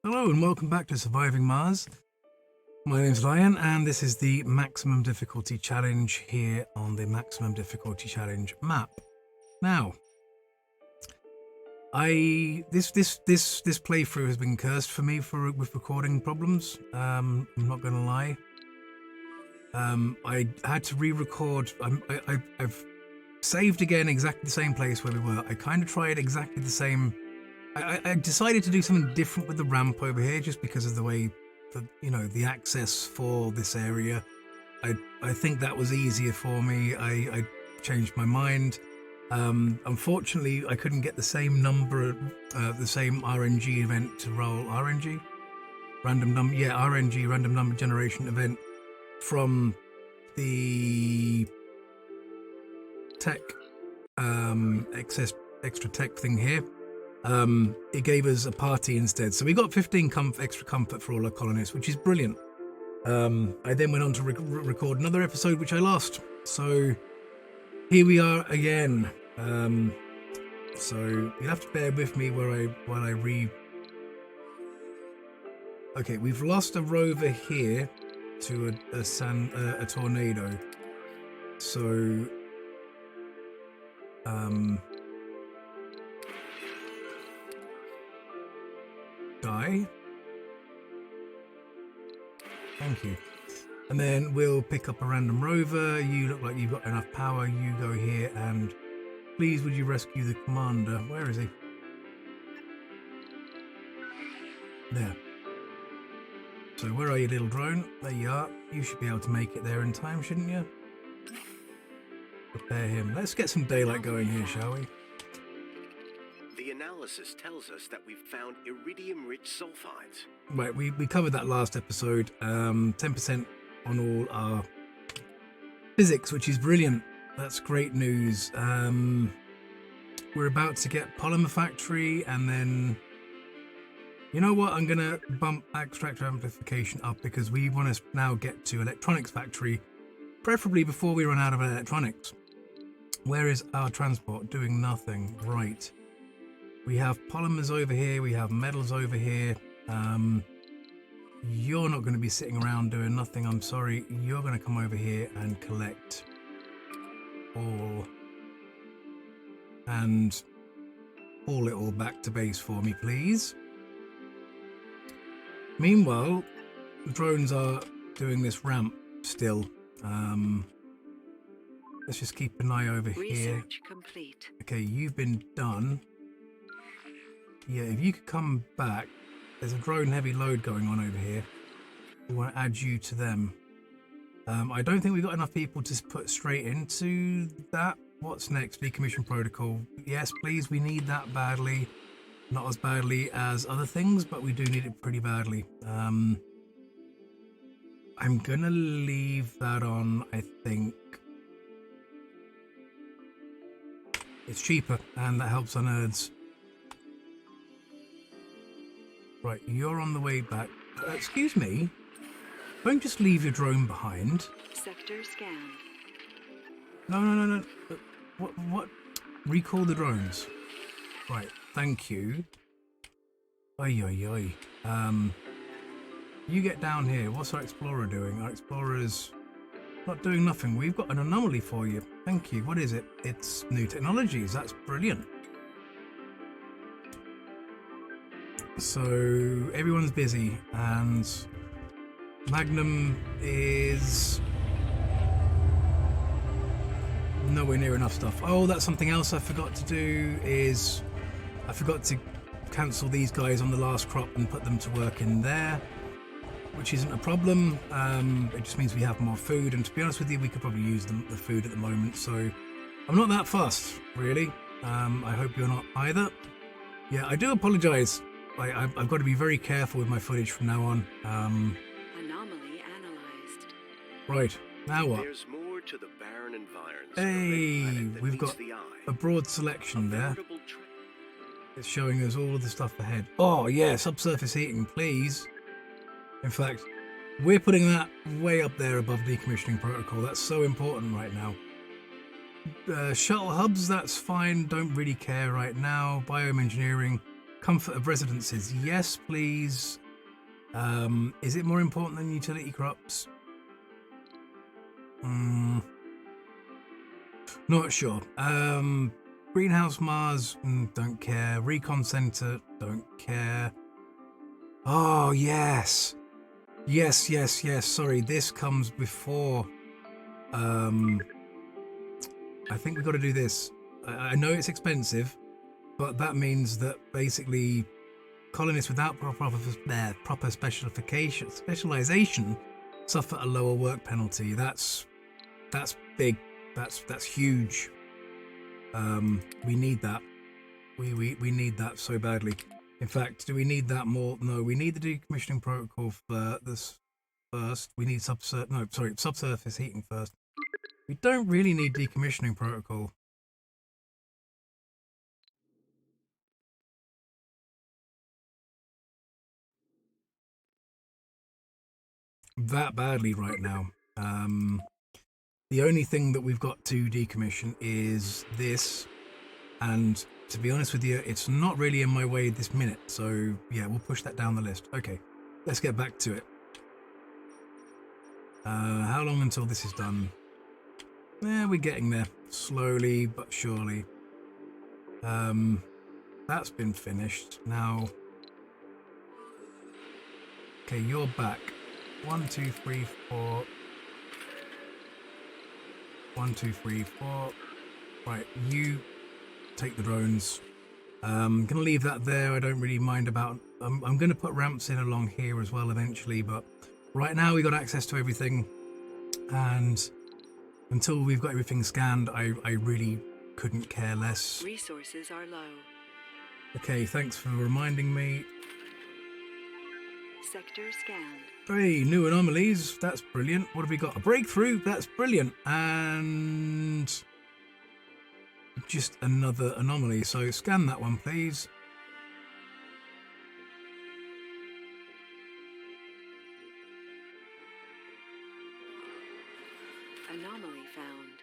Hello and welcome back to Surviving Mars. My name's Ryan and this is the maximum difficulty challenge here on the maximum difficulty challenge map. Now, this playthrough has been cursed for me with recording problems. I'm not gonna lie. I had to re-record. I've saved again exactly the same place where we were. I kind of tried exactly the same. I decided to do something different with the ramp over here just because of the way the access for this area. I think that was easier for me. I changed my mind. Unfortunately, I couldn't get the same number, the same RNG event to roll. RNG? RNG, random number generation event from the tech, extra tech thing here. It gave us a party instead. So we got 15 extra comfort for all our colonists, which is brilliant. I then went on to record another episode, which I lost. So here we are again. So you'll have to bear with me while I Okay, we've lost a rover here to a tornado. So die. Thank you. And then we'll pick up a random rover. You look like you've got enough power. You go here and please would you rescue the commander? Where is he? There. So where are you, little drone? There you are. You should be able to make it there in time, shouldn't you? Prepare him. Let's get some daylight going here, shall we? The analysis tells us that we've found iridium-rich sulfides. Right, we covered that last episode. 10% on all our physics, which is brilliant. That's great news. We're about to get polymer factory, and then you know what? I'm gonna bump extractor amplification up because we want to now get to electronics factory, preferably before we run out of electronics. Where is our transport? Doing nothing. Right. We have polymers over here, we have metals over here. You're not going to be sitting around doing nothing, I'm sorry. You're going to come over here and collect all and haul it all back to base for me, please. Meanwhile, the drones are doing this ramp still. Let's just keep an eye over here. Research complete. Okay, you've been done. Yeah, if you could come back, there's a drone heavy load going on over here. We want to add you to them. I don't think we've got enough people to put straight into that. What's next? Decommission protocol. Yes, please, we need that badly. Not as badly as other things, but we do need it pretty badly. I'm gonna leave that on, I think. It's cheaper, and that helps our nerds. Right, you're on the way back. Excuse me? Don't just leave your drone behind. Sector scanned. No. What? Recall the drones. Right, thank you. Oi. You get down here. What's our explorer doing? Our explorer's not doing nothing. We've got an anomaly for you. Thank you. What is it? It's new technologies. That's brilliant. So everyone's busy and Magnum is nowhere near enough stuff. Oh, that's something else I forgot to do is I forgot to cancel these guys on the last crop and put them to work in there, which isn't a problem. It just means we have more food, and to be honest with you, we could probably use the food at the moment, so I'm not that fussed, really. I hope you're not either. Yeah, I do apologize. I've got to be very careful with my footage from now on. Anomaly analyzed. Right, now what? There's more to the barren environs. Hey, we've got a broad selection there. It's showing us all of the stuff ahead. Oh yeah, subsurface heating, please. In fact, we're putting that way up there above decommissioning protocol. That's so important right now. Shuttle hubs, that's fine. Don't really care right now. Biome engineering. Comfort of residences. Yes, please. Is it more important than utility crops? Not sure. Greenhouse Mars, don't care. Recon Center, don't care. Oh, yes. Yes. Sorry, this comes before. I think we've got to do this. I know it's expensive, but that means that basically colonists without proper specialization suffer a lower work penalty. That's big. That's huge. We need that. We need that so badly. In fact, do we need that more? No, we need the decommissioning protocol for this first. We need subsurface heating first. We don't really need decommissioning protocol. That badly right now. The only thing that we've got to decommission is this, and to be honest with you, it's not really in my way this minute, so yeah, we'll push that down the list. Okay, let's get back to it. How long until this is done? We're getting there, slowly but surely. That's been finished. Now, okay, you're back. 1, 2, 3, 4. 1, 2, 3, 4. Right, you take the drones. I'm gonna leave that there. I don't really mind about. I'm gonna put ramps in along here as well eventually, but right now we got access to everything, and until we've got everything scanned, I really couldn't care less. Resources are low. Okay, thanks for reminding me. Sector scanned. Hey, new anomalies. That's brilliant. What have we got? A breakthrough. That's brilliant. And just another anomaly. So scan that one, please. Anomaly found.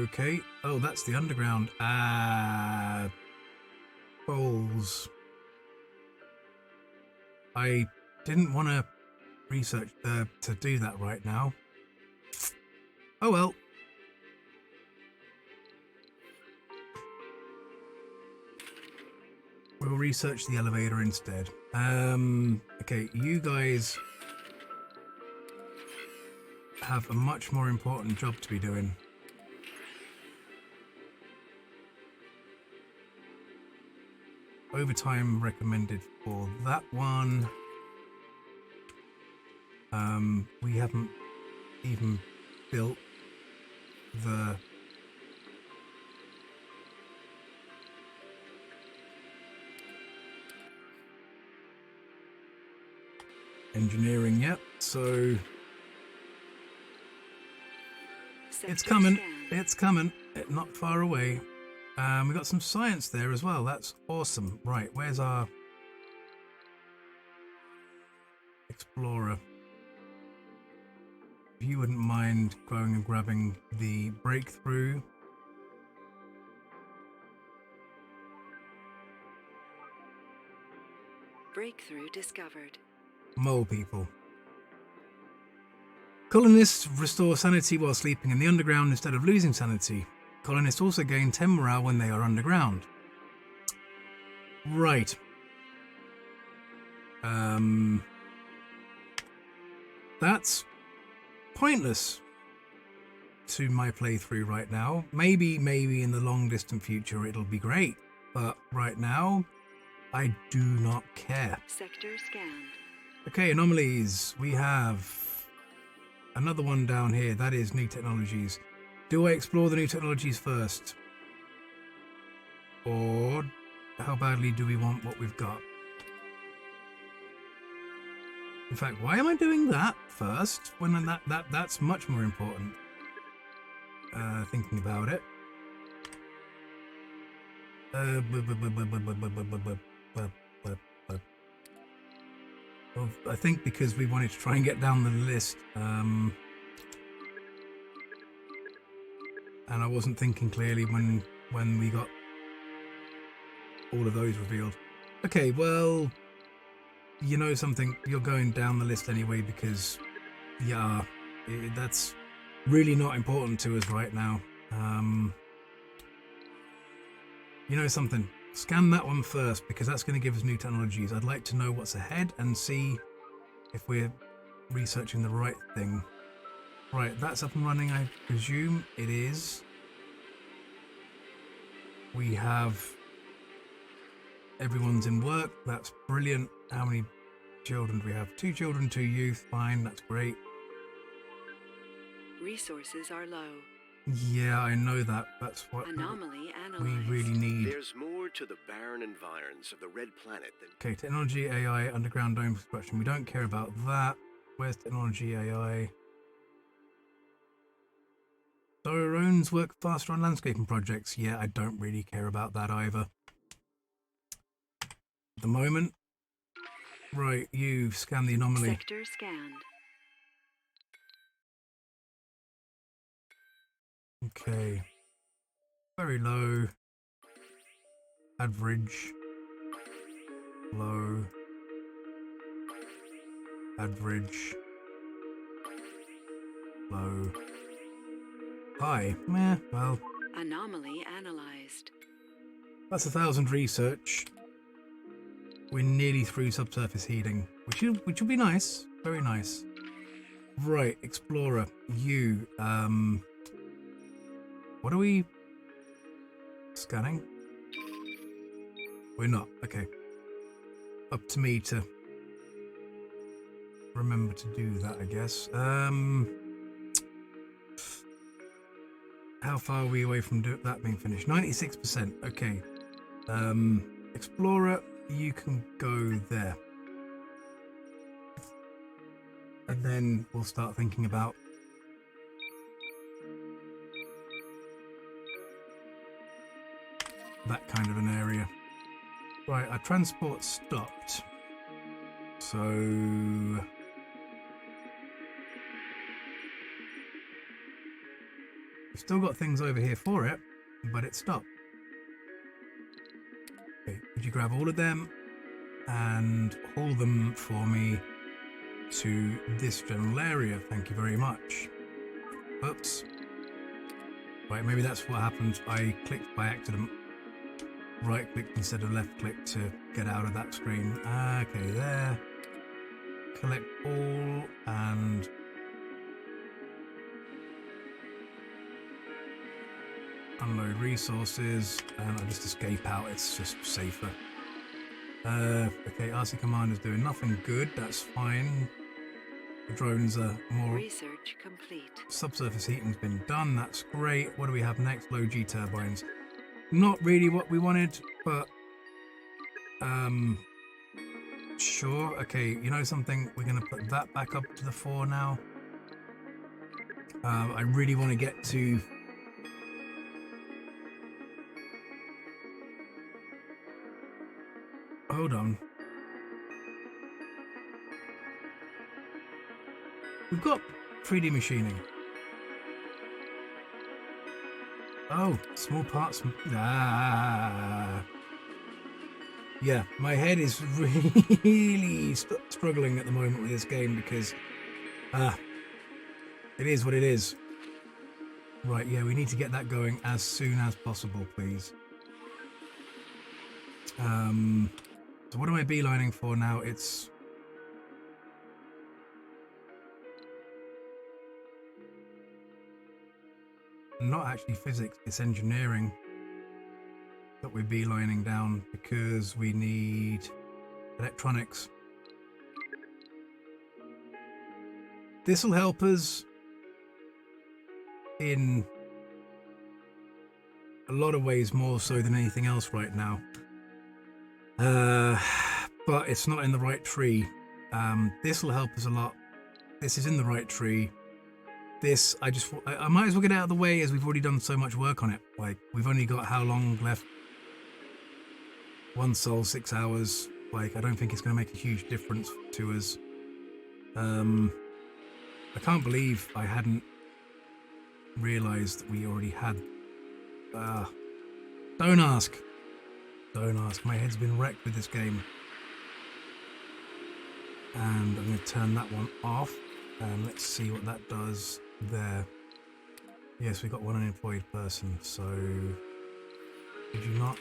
Okay. Oh, that's the underground. Balls. I didn't want to research to do that right now. Oh well. We'll research the elevator instead. Okay, you guys have a much more important job to be doing. Overtime recommended for that one. We haven't even built the engineering yet, so it's coming. It's coming. It's not far away. We got some science there as well. That's awesome. Right, where's our explorer? If you wouldn't mind going and grabbing the breakthrough. Breakthrough discovered. Mole people. Colonists restore sanity while sleeping in the underground instead of losing sanity. Colonists also gain 10 morale when they are underground. Right. That's pointless to my playthrough right now. Maybe in the long distant future it'll be great, but right now I do not care. Sector scanned. Okay, anomalies. We have another one down here. That is new technologies. Do I explore the new technologies first? Or how badly do we want what we've got? In fact, why am I doing that first when that's much more important? Thinking about it. Well, I think because we wanted to try and get down the list, and I wasn't thinking clearly when we got all of those revealed. Okay, well, you know something, you're going down the list anyway because, yeah, that's really not important to us right now. You know something, scan that one first because that's going to give us new technologies. I'd like to know what's ahead and see if we're researching the right thing. Right, that's up and running, I presume it is. We have... everyone's in work, that's brilliant. How many children do we have? 2 children, 2 youth, fine, that's great. Resources are low. Yeah, I know that. That's what Anomaly we analyzed. really need. There's more to the barren environs of the Red Planet than... Okay, technology, AI, underground dome construction. We don't care about that. Where's technology, AI? Drones work faster on landscaping projects. Yeah, I don't really care about that either. At the moment. Right, you scan the anomaly. Sector scanned. Okay. Very low. Average. Low. Average. Low. High. Meh, well, Anomaly analyzed. that's 1,000 research. We're nearly through subsurface heating, which will be nice. Very nice. Right, Explorer. You, what are we scanning? We're not. Okay. Up to me to remember to do that, I guess. How far are we away from that being finished? 96%. Okay. Explorer, you can go there. And then we'll start thinking about that kind of an area. Right, our transport stopped. So... we've still got things over here for it, but it stopped. Okay, could you grab all of them and haul them for me to this general area? Thank you very much. Oops. Right, maybe that's what happened. I clicked by accident. Right clicked instead of left click to get out of that screen. Okay, there. Collect all and unload resources, and I'll just escape out, it's just safer. Okay, RC Commander's doing nothing good, that's fine. The drones are more... Research complete. subsurface heating's been done, that's great. What do we have next? Low G turbines. Not really what we wanted, but... sure, okay, you know something? We're going to put that back up to the 4 now. I really want to get to... hold on. We've got 3D machining. Oh, small parts. Ah. Yeah, my head is really struggling at the moment with this game because it is what it is. Right, yeah, we need to get that going as soon as possible, please. So what am I beelining for now? It's... not actually physics, it's engineering that we're beelining down because we need electronics. This will help us in a lot of ways, more so than anything else right now. But it's not in the right tree. This will help us a lot. This is in the right tree. This, I might as well get out of the way as we've already done so much work on it. Like, we've only got how long left? 1 sol, 6 hours. Like, I don't think it's going to make a huge difference to us. I can't believe I hadn't realised that we already had... don't ask. Don't ask. My head's been wrecked with this game. And I'm going to turn that one off. And let's see what that does there. Yes, we've got one unemployed person. So, did you not?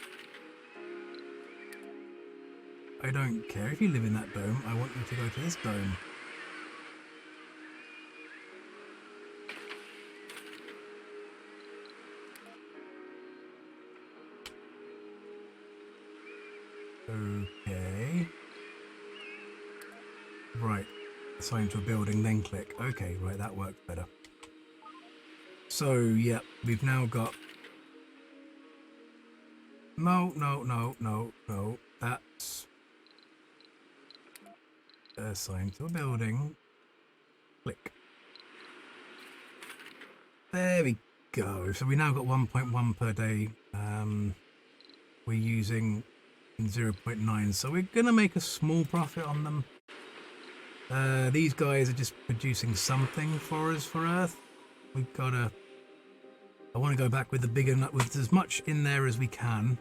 I don't care if you live in that dome. I want you to go to this dome. Okay. Right. Assign to a building, then click. Okay, right, that worked better. So, yeah, we've now got... No. That's... Assign to a building. Click. There we go. So we now got 1.1 per day. We're using 0.9, so we're gonna make a small profit on them. These guys are just producing something for us for Earth. We've gotta... I want to go back with the bigger nut, with as much in there as we can,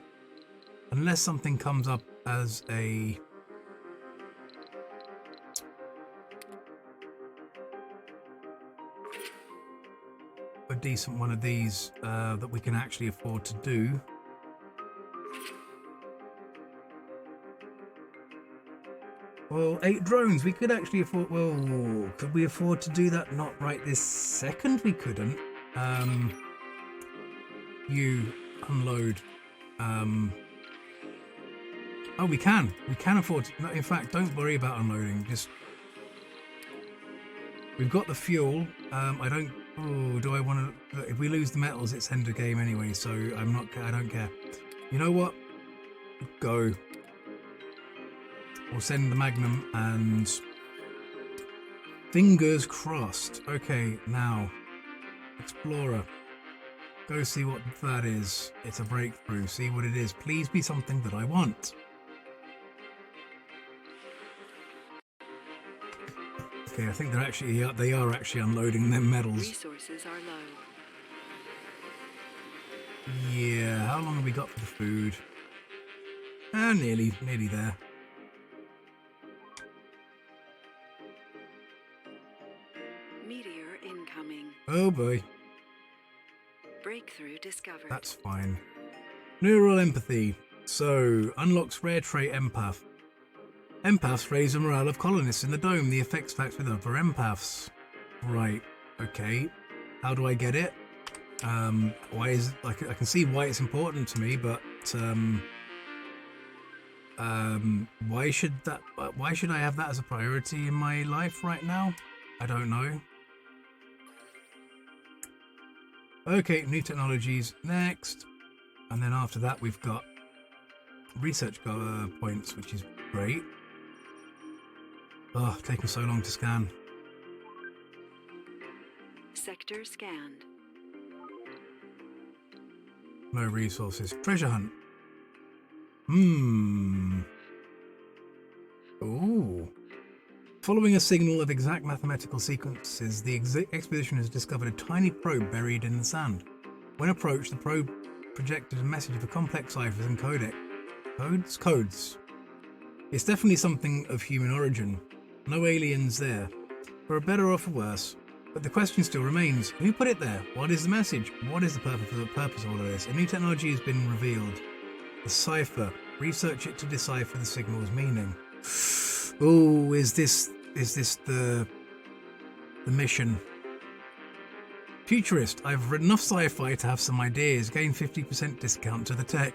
unless something comes up as a decent one of these that we can actually afford to do. Well, 8 drones, we could actually afford... Well, could we afford to do that? Not right this second, we couldn't. You unload. Oh, we can. We can afford to... No, in fact, don't worry about unloading. Just... We've got the fuel. I don't... Oh, do I want to... If we lose the metals, it's end of game anyway, so I'm not... I don't care. You know what? Go. We'll send the Magnum and... Fingers crossed. Okay, now. Explorer. Go see what that is. It's a breakthrough. See what it is. Please be something that I want. Okay, I think they are actually unloading their metals. Resources are low. Yeah, how long have we got for the food? Nearly there. Meteor incoming. Oh boy. Breakthrough discovered. That's fine. Neural empathy. So, unlocks rare trait empath. Empaths raise the morale of colonists in the dome. The effects facts with other empaths. Right. Okay. How do I get it? Why is I can see why it's important to me, but why should I have that as a priority in my life right now? I don't know. Okay, new technologies next, and then after that we've got research points, which is great. Oh, taking so long to scan. Sector scanned. No resources. Treasure hunt. Ooh. Following a signal of exact mathematical sequences, the expedition has discovered a tiny probe buried in the sand. When approached, the probe projected a message of a complex ciphers and codes. It's definitely something of human origin. No aliens there. For better or for worse. But the question still remains, who put it there? What is the message? What is the purpose of all of this? A new technology has been revealed. The cipher. Research it to decipher the signal's meaning. Oh, is this the mission? Futurist. I've read enough sci-fi to have some ideas. Gain 50% discount to the tech.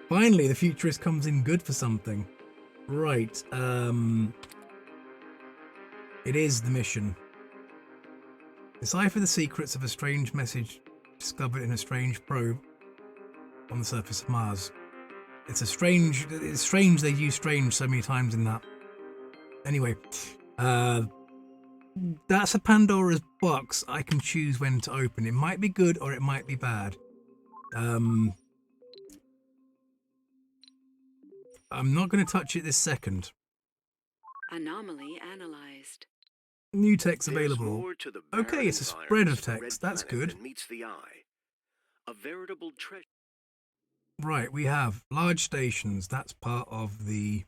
Finally, the futurist comes in good for something. Right. It is the mission. Decipher the secrets of a strange message discovered in a strange probe on the surface of Mars. It's strange they use strange so many times in that. Anyway, that's a Pandora's box. I can choose when to open. It might be good or it might be bad. I'm not going to touch it this second. Anomaly analyzed. New text There's available. more to the Okay, it's a spread of text. That's good. Meets the eye. A veritable treasure. Right, we have large stations. That's part of the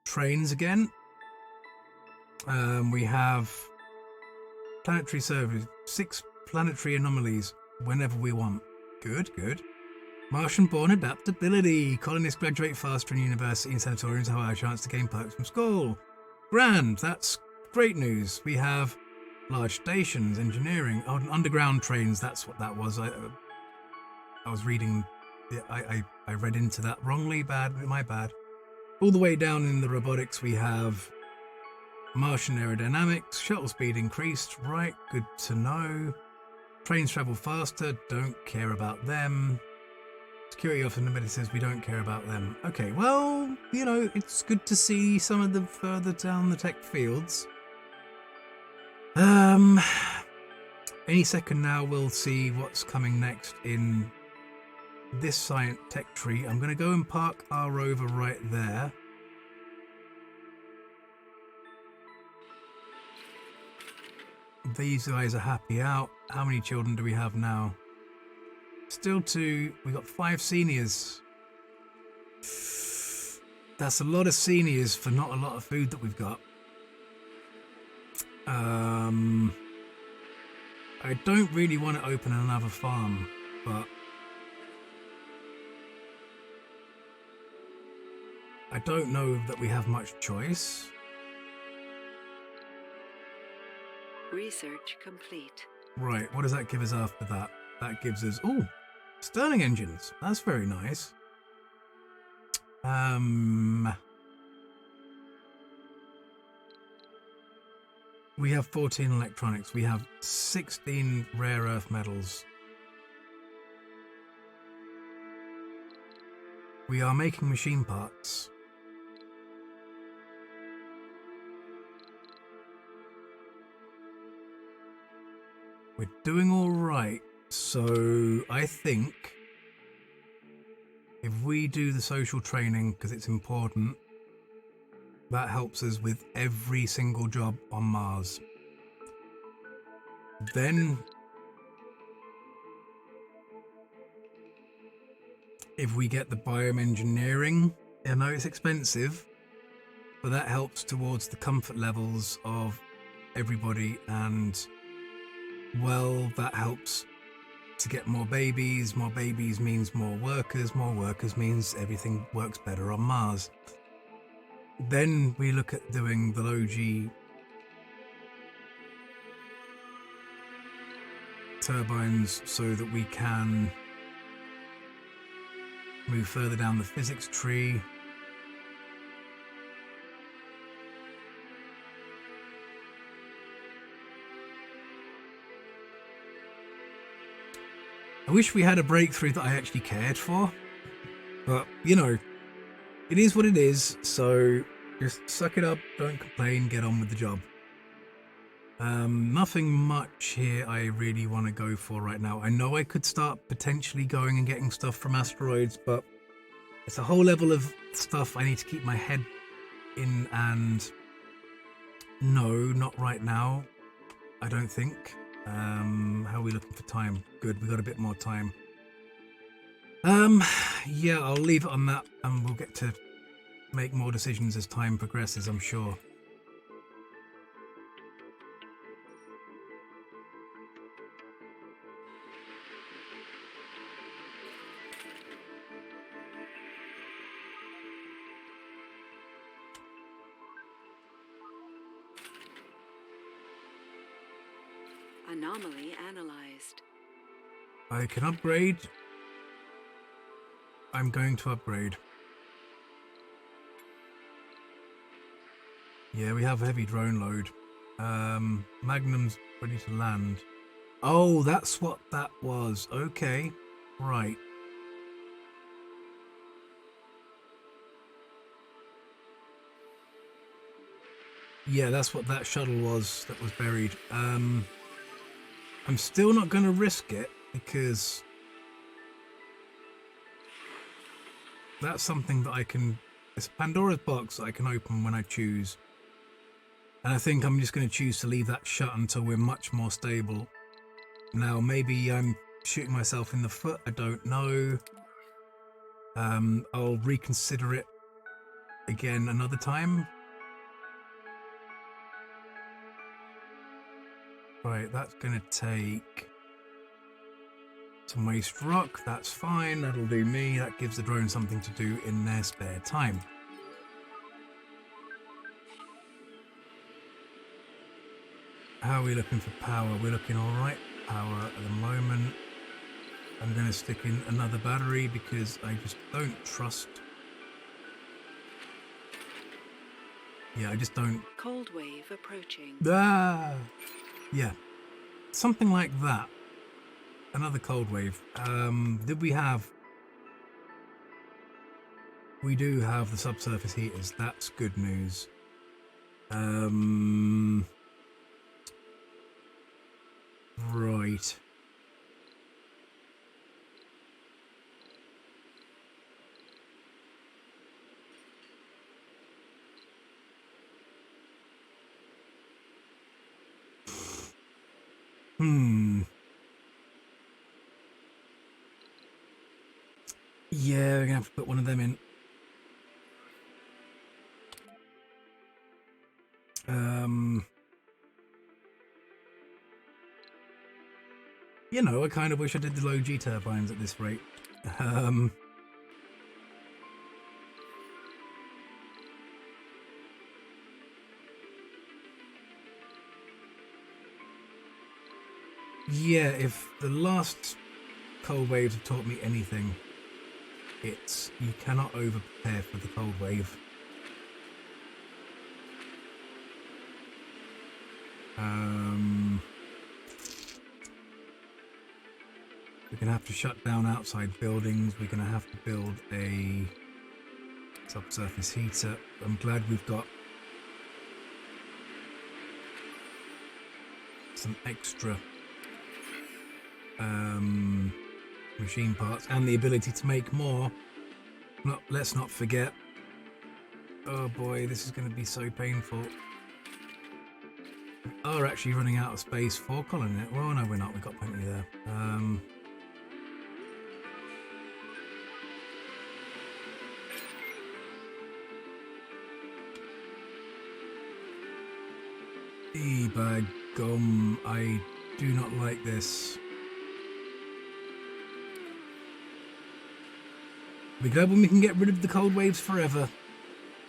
trains again. We have planetary surveys, 6 planetary anomalies whenever we want. Good, good. Martian-born adaptability. Colonists graduate faster in university and sanatoriums have a higher chance to gain perks from school. Grand, that's great news. We have large stations, engineering, underground trains. That's what that was. I was reading. I read into that wrongly. My bad. All the way down in the robotics, we have Martian aerodynamics, shuttle speed increased. Right, good to know. Trains travel faster. Don't care about them. Security officer in the says we don't care about them. Okay, well, you know, it's good to see some of the further down the tech fields. Any second now we'll see what's coming next in this science tech tree. I'm going to go and park our rover right there. These guys are happy out. How many children do we have now? Still 2. We got 5 seniors. That's a lot of seniors for not a lot of food that we've got. I don't really want to open another farm, but I don't know that we have much choice. Research complete. Right, what does that give us after that? That gives us, oh, Stirling engines. That's very nice. We have 14 electronics. We have 16 rare earth metals. We are making machine parts. We're doing all right. So I think if we do the social training, because it's important, that helps us with every single job on Mars. Then, if we get the bioengineering, I know it's expensive, but that helps towards the comfort levels of everybody, and, well, that helps to get more babies. More babies means more workers means everything works better on Mars. Then we look at doing the low-G turbines so that we can move further down the physics tree. I wish we had a breakthrough that I actually cared for, but, you know, it is what it is, so just suck it up, don't complain, get on with the job. Nothing much here I really want to go for right now. I know I could start potentially going and getting stuff from asteroids, but it's a whole level of stuff I need to keep my head in, and no, not right now, I don't think. How are we looking for time? Good, we got a bit more time. Yeah, I'll leave it on that, and we'll get to make more decisions as time progresses, I'm sure. Anomaly analyzed. I can upgrade. I'm going to upgrade. Yeah, we have heavy drone load. Magnum's ready to land. Oh, that's what that was. Okay, right. Yeah, that's what that shuttle was that was buried. I'm still not going to risk it because that's something that I can... It's Pandora's box that I can open when I choose. And I think I'm just going to choose to leave that shut until we're much more stable. Now, maybe I'm shooting myself in the foot. I don't know. I'll reconsider it again another time. Right, that's going to take some waste rock. That's fine. That'll do me. That gives the drone something to do in their spare time. How are we looking for power? We're looking all right. Power at the moment. I'm going to stick in another battery because I just don't trust. Yeah, I just don't. Cold wave approaching. Ah, yeah, something like that. Another cold wave. Did we have? We do have the subsurface heaters. That's good news. Right. Yeah, we're gonna have to put one of them in. You know, I kind of wish I did the low G turbines at this rate. Yeah, if the last cold waves have taught me anything, it's you cannot over prepare for the cold wave. We're going to have to shut down outside buildings. We're going to have to build a subsurface heater. I'm glad we've got some extra machine parts and the ability to make more. Let's not forget. Oh boy, this is going to be so painful. We are actually running out of space for colony. Well, no, we're not. We've got plenty there. By gum, I do not like this. We're glad when we can get rid of the cold waves forever,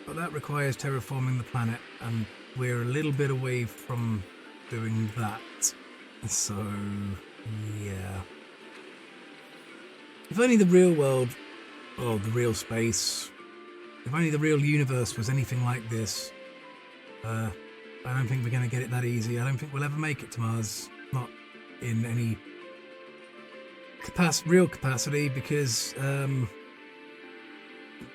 but that requires terraforming the planet, and we're a little bit away from doing that. So, yeah. If only the real world, or the real space, if only the real universe was anything like this, I don't think we're going to get it that easy. I don't think we'll ever make it to Mars. Not in any real capacity, because,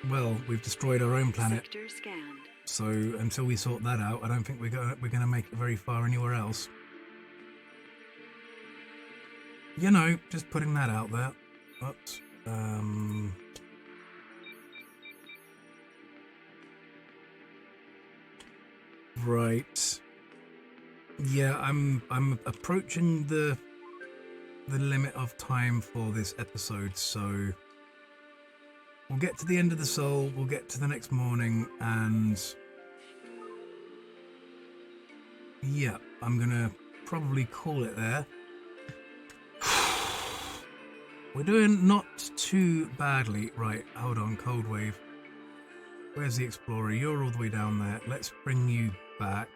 well, we've destroyed our own planet. Sector scanned. So until we sort that out, I don't think we're going to make it very far anywhere else. You know, just putting that out there. But, right. Yeah, I'm approaching the limit of time for this episode, so we'll get to the end of the soul, we'll get to the next morning, and yeah, I'm gonna probably call it there. We're doing not too badly. Right, hold on, cold wave. Where's the explorer? You're all the way down there. Let's bring you back.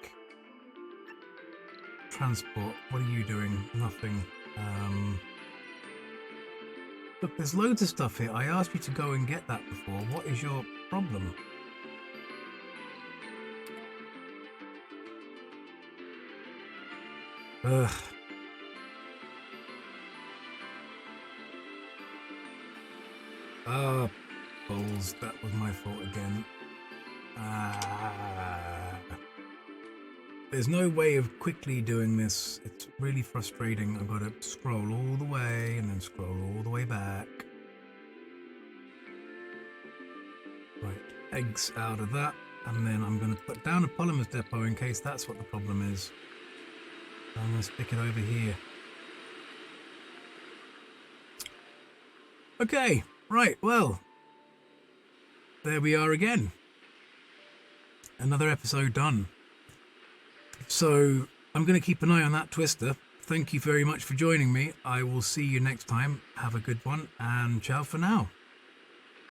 Transport, what are you doing? Nothing. Look, there's loads of stuff here. I asked you to go and get that before. What is your problem? Ugh. Ah, balls. That was my fault again. There's no way of quickly doing this. It's really frustrating. I've got to scroll all the way and then scroll all the way back. Right, eggs out of that. And then I'm going to put down a polymers depot in case that's what the problem is. I'm going to stick it over here. Okay, right, well, there we are again. Another episode done. So I'm going to keep an eye on that twister. Thank you very much for joining me. I will see you next time. Have a good one, and ciao for now.